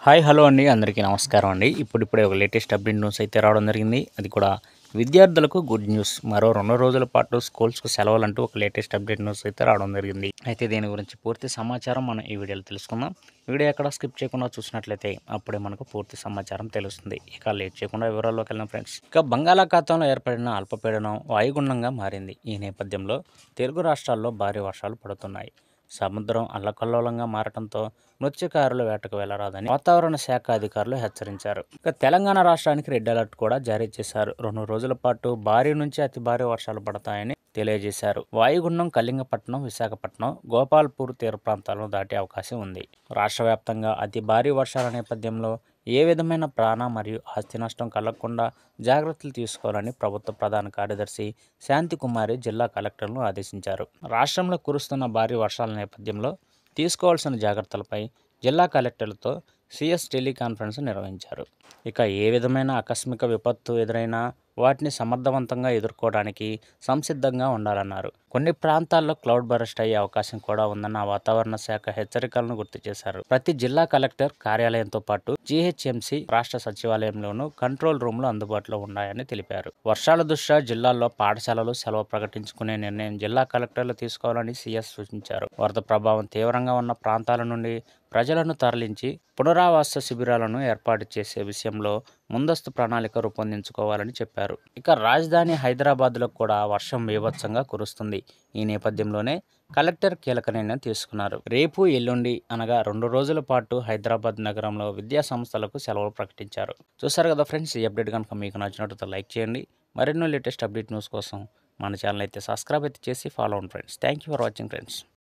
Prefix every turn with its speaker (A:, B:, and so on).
A: Hi hello అండి అందరికీ నమస్కారం అండి. ఇప్పుడిప్పుడే ఒక లేటెస్ట్ అప్డేట్ న్యూస్ అయితే రావడం జరిగింది. అది కూడా విద్యార్థులకు గుడ్ న్యూస్. మరో 2 రోజుల పాటు స్కూల్స్‌కు సెలవులంటూ ఒక లేటెస్ట్ అప్డేట్ న్యూస్ అయితే రావడం జరిగింది. అయితే దీని గురించి పూర్తి సమాచారం మనం ఈ వీడియోలో తెలుసుకుందాం. వీడియో ఎక్కడ స్కిప్ చేయకుండా చూసినట్లయితే అప్పుడే మనకు పూర్తి సమాచారం తెలుస్తుంది. ఇక లేట్ చేయకుండా వివరాల్లోకి వెళ్దాం ఫ్రెండ్స్. ఇక బంగాళాఖాతంలో ఏర్పడిన అల్పపీడనం వాయుగుండంగా మారింది. ఈ నేపథ్యంలో తెలుగు రాష్ట్రాల్లో భారీ వర్షాలు పడుతున్నాయి. సముద్రం అల్లకల్లోలంగా మారటంతో మత్స్యకారులు వేటకు వెళ్లరాదని వాతావరణ శాఖ అధికారులు హెచ్చరించారు. ఇక తెలంగాణ రాష్ట్రానికి రెడ్ అలర్ట్ కూడా జారీ చేశారు. 2 రోజుల పాటు భారీ నుంచి అతి భారీ వర్షాలు పడతాయని తెలియజేశారు. వాయుగుండం కళింగపట్నం, విశాఖపట్నం, గోపాల్పూర్ తీర ప్రాంతాలను దాటే అవకాశం ఉంది. రాష్ట్ర వ్యాప్తంగా అతి భారీ వర్షాల నేపథ్యంలో ఏ విధమైన ప్రాణ మరియు ఆస్తి నష్టం కలగకుండా జాగ్రత్తలు తీసుకోవాలని ప్రభుత్వ ప్రధాన కార్యదర్శి శాంతికుమారి జిల్లా కలెక్టర్లను ఆదేశించారు. రాష్ట్రంలో కురుస్తున్న భారీ వర్షాల నేపథ్యంలో తీసుకోవాల్సిన జాగ్రత్తలపై జిల్లా కలెక్టర్లతో సీఎస్ టెలికాన్ఫరెన్స్ నిర్వహించారు. ఇక ఏ విధమైన ఆకస్మిక విపత్తు ఎదురైనా వాటిని సమర్థవంతంగా ఎదుర్కోవడానికి సంసిద్ధంగా ఉండాలన్నారు. కొన్ని ప్రాంతాల్లో క్లౌడ్ బరస్ట్ అయ్యే అవకాశం కూడా ఉందన్న వాతావరణ శాఖ హెచ్చరికలను గుర్తు చేశారు. ప్రతి జిల్లా కలెక్టర్ కార్యాలయంతో పాటు జీహెచ్ఎంసీ రాష్ట్ర సచివాలయంలోనూ కంట్రోల్ రూమ్లు అందుబాటులో ఉన్నాయని తెలిపారు. వర్షాల దృష్ట్యా జిల్లాల్లో పాఠశాలలు సెలవు ప్రకటించుకునే నిర్ణయం జిల్లా కలెక్టర్లు తీసుకోవాలని సీఎస్ సూచించారు. వరద ప్రభావం తీవ్రంగా ఉన్న ప్రాంతాల నుండి ప్రజలను తరలించి పునరావాస శిబిరాలను ఏర్పాటు చేసే విషయంలో ముందస్తు ప్రణాళిక రూపొందించుకోవాలని చెప్పారు. ఇక రాజధాని హైదరాబాద్లో కూడా వర్షం బీభత్సంగా కురుస్తుంది. ఈ నేపథ్యంలోనే కలెక్టర్ కీలక నిర్ణయం తీసుకున్నారు. రేపు ఎల్లుండి అనగా 2 రోజుల పాటు హైదరాబాద్ నగరంలో విద్యా సంస్థలకు సెలవులు ప్రకటించారు. చూసారు కదా ఫ్రెండ్స్, ఈ అప్డేట్ కనుక మీకు నచ్చినట్లయితే లైక్ చేయండి. మరెన్నో లేటెస్ట్ అప్డేట్ న్యూస్ కోసం మన ఛానల్ అయితే సబ్స్క్రైబ్ అయితే చేసి ఫాలో అవ్వండి friends. Thank you for watching friends.